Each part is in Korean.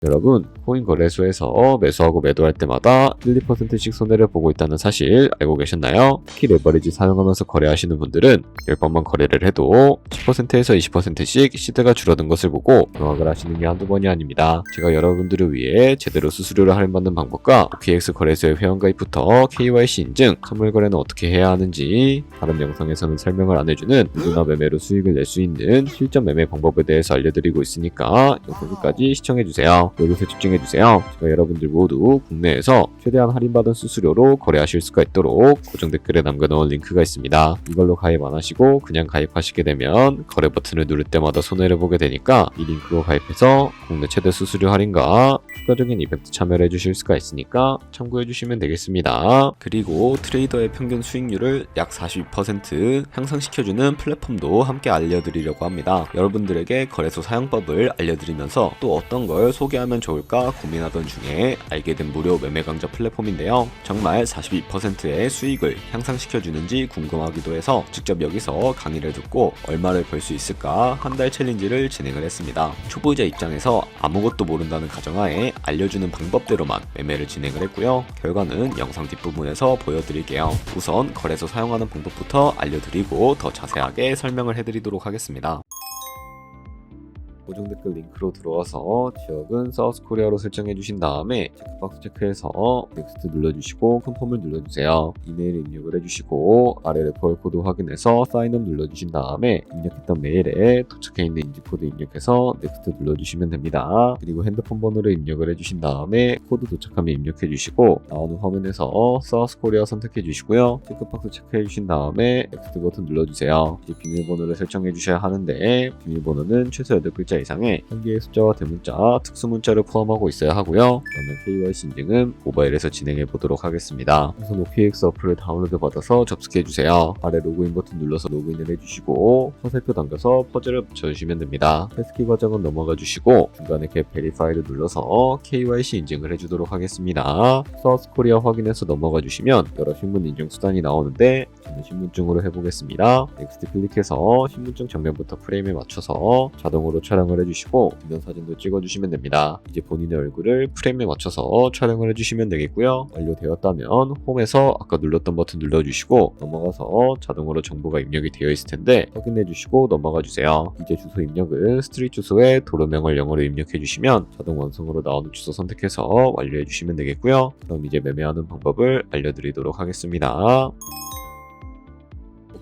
여러분, 코인 거래소에서 매수하고 매도할 때마다 1, 2%씩 손해를 보고 있다는 사실 알고 계셨나요? 특히 레버리지 사용하면서 거래하시는 분들은 10번만 거래를 해도 10%에서 20%씩 시드가 줄어든 것을 보고 경악을 하시는 게 한두 번이 아닙니다. 제가 여러분들을 위해 제대로 수수료를 할인받는 방법과 OKX 거래소의 회원가입부터 KYC 인증, 선물 거래는 어떻게 해야 하는지 다른 영상에서는 설명을 안 해주는 누구나 매매로 수익을 낼 수 있는 실전 매매 방법에 대해서 알려드리고 있으니까 영상 끝까지 시청해주세요. 여기서 집중해주세요. 제가 여러분들 모두 국내에서 최대한 할인받은 수수료로 거래하실 수가 있도록 고정 댓글에 남겨놓은 링크가 있습니다. 이걸로 가입 안 하시고 그냥 가입하시게 되면 거래 버튼을 누를 때마다 손해를 보게 되니까 이 링크로 가입해서 국내 최대 수수료 할인과 추가적인 이벤트 참여를 해주실 수가 있으니까 참고해주시면 되겠습니다. 그리고 트레이더의 평균 수익률을 약 42% 향상시켜주는 플랫폼도 함께 알려드리려고 합니다. 여러분들에게 거래소 사용법을 알려드리면서 또 어떤 걸 소개하면 좋을까 고민하던 중에 알게 된 무료 매매 강좌 플랫폼인데요. 정말 42%의 수익을 향상시켜주는지 궁금하기도 해서 직접 여기서 강의를 듣고 얼마를 벌 수 있을까 한 달 챌린지를 진행을 했습니다. 초보자 입장에서 아무것도 모른다는 가정하에 알려주는 방법대로만 매매를 진행을 했고요. 결과는 영상 뒷부분에서 보여드릴게요. 우선 거래소 사용하는 방법부터 알려드리고 더 자세하게 설명을 해드리도록 하겠습니다. 고정 댓글 링크로 들어와서 지역은 사우스코리아로 설정해 주신 다음에 체크박스 체크해서 넥스트 눌러주시고 컨펌을 눌러주세요. 이메일 입력을 해주시고 아래 레퍼럴 코드 확인해서 사인업 눌러주신 다음에 입력했던 메일에 도착해 있는 인증코드 입력해서 넥스트 눌러주시면 됩니다. 그리고 핸드폰 번호를 입력을 해주신 다음에 코드 도착하면 입력해 주시고 나오는 화면에서 사우스코리아 선택해 주시고요. 체크박스 체크해 주신 다음에 넥스트 버튼 눌러주세요. 이제 비밀번호를 설정해 주셔야 하는데 비밀번호는 최소 8글자 이상의 한 개의 숫자와 대문자, 특수문자를 포함하고 있어야 하고요. 그러면 KYC 인증은 모바일에서 진행해 보도록 하겠습니다. 우선 OKX 어플을 다운로드 받아서 접속해 주세요. 아래 로그인 버튼 눌러서 로그인을 해주시고 화살표 당겨서 퍼즐을 붙여주시면 됩니다. 패스키 과정은 넘어가 주시고 중간에 겟 베리파이를 눌러서 KYC 인증을 해주도록 하겠습니다. 사우스코리아 확인해서 넘어가 주시면 여러 신분 인증 수단이 나오는데 저는 신분증으로 해보겠습니다. 넥스트 클릭해서 신분증 정면부터 프레임에 맞춰서 자동으로 촬영을 해주시고 이런 사진도 찍어주시면 됩니다. 이제 본인의 얼굴을 프레임에 맞춰서 촬영을 해주시면 되겠고요. 완료되었다면 홈에서 아까 눌렀던 버튼 눌러주시고 넘어가서 자동으로 정보가 입력이 되어 있을 텐데 확인해주시고 넘어가주세요. 이제 주소 입력은 스트리트 주소에 도로명을 영어로 입력해주시면 자동 완성으로 나오는 주소 선택해서 완료해주시면 되겠고요. 그럼 이제 매매하는 방법을 알려드리도록 하겠습니다.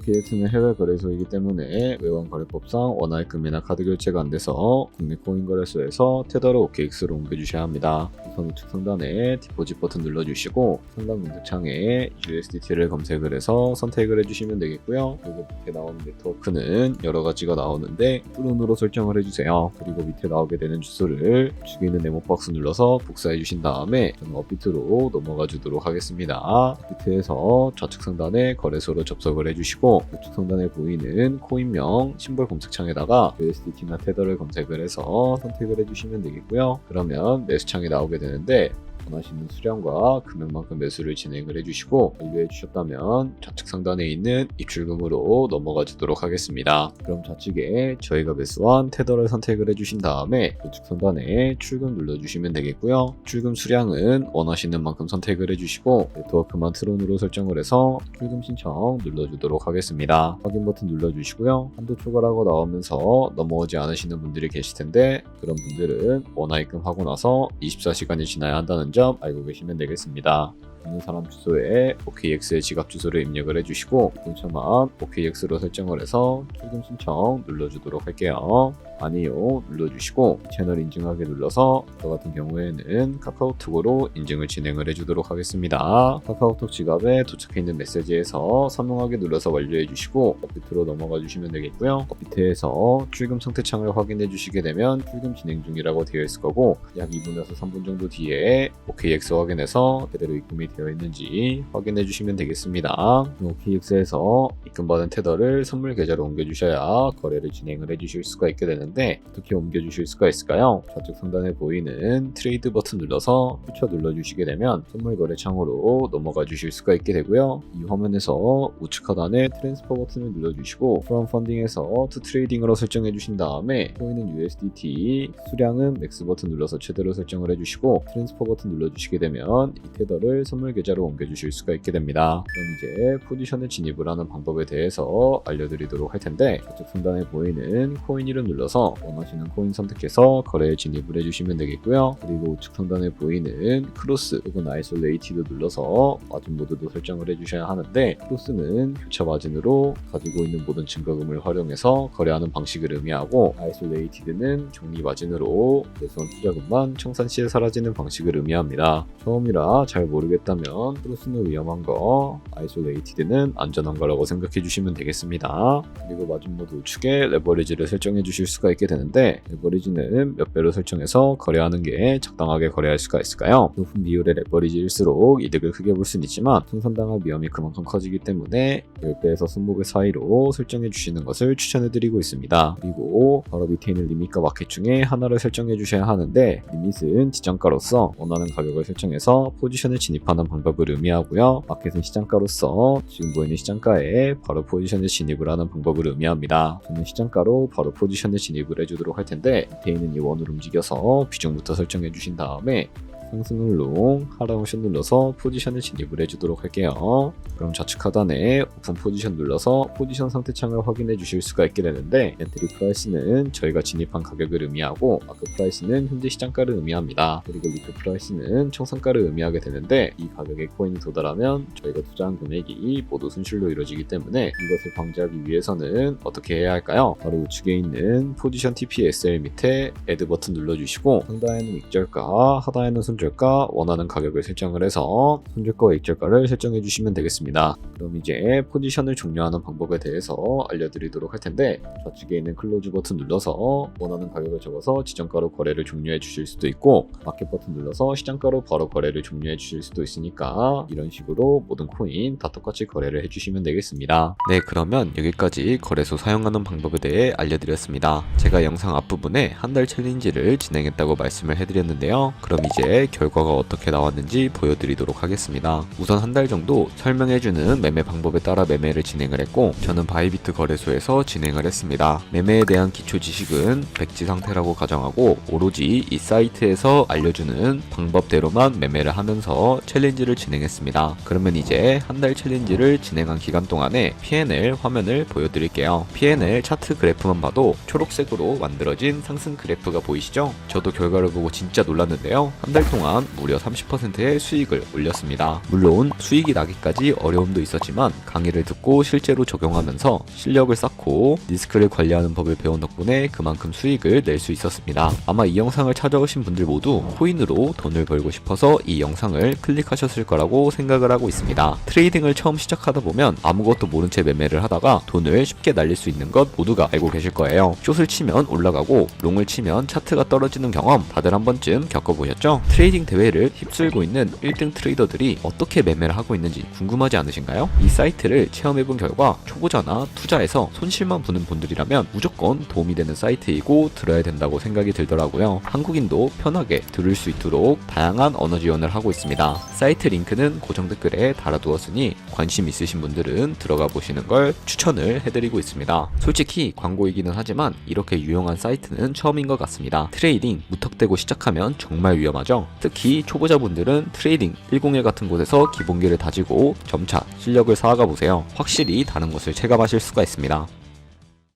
OKX는 해외 거래소이기 때문에 외환 거래법상 원화의 금이나 카드 결제가 안 돼서 국내 코인 거래소에서 테더로 OKX로 옮겨주셔야 합니다. 우선 우측 상단에 디포짓 버튼 눌러주시고 상단 검색창에 USDT를 검색을 해서 선택을 해주시면 되겠고요. 그리고 밑에 나오는 네트워크는 여러 가지가 나오는데 푸른으로 설정을 해주세요. 그리고 밑에 나오게 되는 주소를 우측에 있는 네모박스 눌러서 복사해 주신 다음에 저는 업비트로 넘어가 주도록 하겠습니다. 업비트에서 좌측 상단에 거래소로 접속을 해주시고 우측 상단에 보이는 코인명 심볼 검색창에다가 USDT나 테더를 검색을 해서 선택을 해주시면 되겠고요. 그러면 매수창이 나오게 되는데 원하시는 수량과 금액만큼 매수를 진행을 해주시고 완료해 주셨다면 좌측 상단에 있는 입출금으로 넘어가 주도록 하겠습니다. 그럼 좌측에 저희가 매수한 테더를 선택을 해주신 다음에 우측 상단에 출금 눌러주시면 되겠고요. 출금 수량은 원하시는 만큼 선택을 해주시고 네트워크만 트론으로 설정을 해서 출금 신청 눌러주도록 하겠습니다. 확인 버튼 눌러주시고요. 한도 초과라고 나오면서 넘어오지 않으시는 분들이 계실 텐데 그런 분들은 원화 입금하고 나서 24시간이 지나야 한다는 점 알고 계시면 되겠습니다. 있는 사람 주소에 OKX의 지갑 주소를 입력을 해주시고 근처만 OKX로 설정을 해서 출금 신청 눌러주도록 할게요. 아니요 눌러주시고 채널 인증하기 눌러서 저 같은 경우에는 카카오톡으로 인증을 진행을 해주도록 하겠습니다. 카카오톡 지갑에 도착해 있는 메시지에서 선명하게 눌러서 완료해 주시고 업비트로 넘어가 주시면 되겠고요. 업비트에서 출금 상태 창을 확인해 주시게 되면 출금 진행 중이라고 되어 있을 거고 약 2분에서 3분 정도 뒤에 OKX 확인해서 그대로 입금이 되어 있는지 확인해 주시면 되겠습니다. OKX에서 입금받은 테더를 선물 계좌로 옮겨주셔야 거래를 진행을 해주실 수가 있게 되는데, 어떻게 옮겨주실 수가 있을까요? 좌측 상단에 보이는 트레이드 버튼 눌러서 퓨처 눌러주시게 되면 선물 거래 창으로 넘어가 주실 수가 있게 되고요. 이 화면에서 우측 하단에 트랜스퍼 버튼을 눌러주시고 From Funding에서 To Trading으로 설정해 주신 다음에 보이는 USDT 수량은 맥스 버튼 눌러서 최대로 설정을 해주시고 트랜스퍼 버튼 눌러주시게 되면 이 테더를 선물 계좌로 옮겨주실 수가 있게 됩니다. 그럼 이제 포지션에 진입을 하는 방법에 대해서 알려드리도록 할 텐데, 좌측 상단에 보이는 코인 이름 눌러서 원하시는 코인 선택해서 거래에 진입을 해주시면 되겠고요. 그리고 우측 상단에 보이는 크로스 혹은 아이솔레이티드 눌러서 마진 모드도 설정을 해주셔야 하는데, 크로스는 교차 마진으로 가지고 있는 모든 증거금을 활용해서 거래하는 방식을 의미하고, 아이솔레이티드는 종리 마진으로 매수한 투자금만 청산 시에 사라지는 방식을 의미합니다. 처음이라 잘 모르겠다면 크로스는 위험한 거, 아이솔레이티드는 안전한 거라고 생각해 주시면 되겠습니다. 그리고 마진 모드 우측에 레버리지를 설정해 주실 수가 있게 되는데, 레버리지는 몇 배로 설정해서 거래하는 게 적당하게 거래할 수가 있을까요? 높은 비율의 레버리지일수록 이득을 크게 볼 수는 있지만 청산당할 위험이 그만큼 커지기 때문에 10배에서 20배 사이로 설정해 주시는 것을 추천해 드리고 있습니다. 그리고 바로 밑에 있는 리밋과 마켓 중에 하나를 설정해 주셔야 하는데, 리밋은 지정가로서 원하는 가격을 설정해서 포지션에 진입하는 방법을 의미하고요. 마켓은 시장가로서 지금 보이는 시장가에 바로 포지션에 진입을 하는 방법을 의미합니다. 저는 시장가로 바로 포지션에 진입을 해주도록 할 텐데, 밑에 있는 이 원을 움직여서 비중부터 설정해 주신 다음에 상승을 롱, 하락을 눌러서 포지션에 진입을 해주도록 할게요. 그럼 좌측 하단에 오픈 포지션 눌러서 포지션 상태 창을 확인해 주실 수가 있게 되는데, 엔트리 프라이스는 저희가 진입한 가격을 의미하고, 마크 프라이스는 현재 시장가를 의미합니다. 그리고 리크 프라이스는 청산가를 의미하게 되는데, 이 가격에 코인이 도달하면 저희가 투자한 금액이 모두 손실로 이루어지기 때문에 이것을 방지하기 위해서는 어떻게 해야 할까요? 바로 우측에 있는 포지션 TPSL 밑에 애드 버튼 눌러주시고, 상단에는 익절가, 하단에는 손절가, 원하는 가격을 설정을 해서 손절가와 익절가를 설정해 주시면 되겠습니다. 그럼 이제 포지션을 종료하는 방법에 대해서 알려드리도록 할 텐데, 좌측에 있는 클로즈 버튼 눌러서 원하는 가격을 적어서 지정가로 거래를 종료해 주실 수도 있고, 마켓 버튼 눌러서 시장가로 바로 거래를 종료해 주실 수도 있으니까 이런 식으로 모든 코인 다 똑같이 거래를 해주시면 되겠습니다. 네, 그러면 여기까지 거래소 사용하는 방법에 대해 알려드렸습니다. 제가 영상 앞부분에 한 달 챌린지를 진행했다고 말씀을 해드렸는데요. 그럼 이제 결과가 어떻게 나왔는지 보여드리도록 하겠습니다. 우선 한 달 정도 설명해주는 매매 방법에 따라 매매를 진행을 했고, 저는 바이비트 거래소에서 진행을 했습니다. 매매에 대한 기초 지식은 백지 상태라고 가정하고, 오로지 이 사이트에서 알려주는 방법대로만 매매를 하면서 챌린지를 진행했습니다. 그러면 이제 한 달 챌린지를 진행한 기간 동안에 P&L 화면을 보여드릴게요. P&L 차트 그래프만 봐도 초록색으로 만들어진 상승 그래프가 보이시죠? 저도 결과를 보고 진짜 놀랐는데요. 한 달 동안 무려 30%의 수익을 올렸습니다. 물론 수익이 나기까지 어려움도 있었지만 강의를 듣고 실제로 적용하면서 실력을 쌓고 리스크를 관리하는 법을 배운 덕분에 그만큼 수익을 낼 수 있었습니다. 아마 이 영상을 찾아오신 분들 모두 코인으로 돈을 벌고 싶어서 이 영상을 클릭하셨을 거라고 생각을 하고 있습니다. 트레이딩을 처음 시작하다 보면 아무것도 모른 채 매매를 하다가 돈을 쉽게 날릴 수 있는 것 모두가 알고 계실 거예요. 숏을 치면 올라가고 롱을 치면 차트가 떨어지는 경험 다들 한 번쯤 겪어보셨죠? 트레이딩 대회를 휩쓸고 있는 1등 트레이더들이 어떻게 매매를 하고 있는지 궁금하지 않으신가요? 이 사이트를 체험해본 결과 초보자나 투자에서 손실만 보는 분들이라면 무조건 도움이 되는 사이트이고 들어야 된다고 생각이 들더라고요. 한국인도 편하게 들을 수 있도록 다양한 언어 지원을 하고 있습니다. 사이트 링크는 고정 댓글에 달아두었으니 관심 있으신 분들은 들어가 보시는 걸 추천을 해드리고 있습니다. 솔직히 광고이기는 하지만 이렇게 유용한 사이트는 처음인 것 같습니다. 트레이딩 무턱대고 시작하면 정말 위험하죠. 특히 초보자분들은 트레이딩 101 같은 곳에서 기본기를 다지고 점차 실력을 쌓아가 보세요. 확실히 다른 것을 체감하실 수가 있습니다.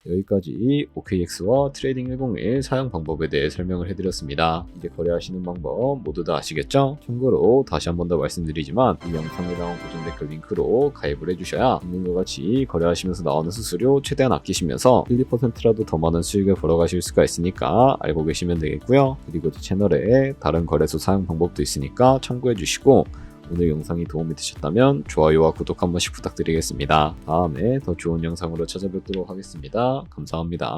여기까지 OKX와 트레이딩 101 사용 방법에 대해 설명을 해드렸습니다. 이제 거래하시는 방법 모두 다 아시겠죠? 참고로 다시 한 번 더 말씀드리지만 이 영상에 나온 고정 댓글 링크로 가입을 해주셔야 방금과 같이 거래하시면서 나오는 수수료 최대한 아끼시면서 1, 2%라도 더 많은 수익을 벌어가실 수가 있으니까 알고 계시면 되겠고요. 그리고 제 채널에 다른 거래소 사용 방법도 있으니까 참고해주시고, 오늘 영상이 도움이 되셨다면 좋아요와 구독 한 번씩 부탁드리겠습니다. 다음에 더 좋은 영상으로 찾아뵙도록 하겠습니다. 감사합니다.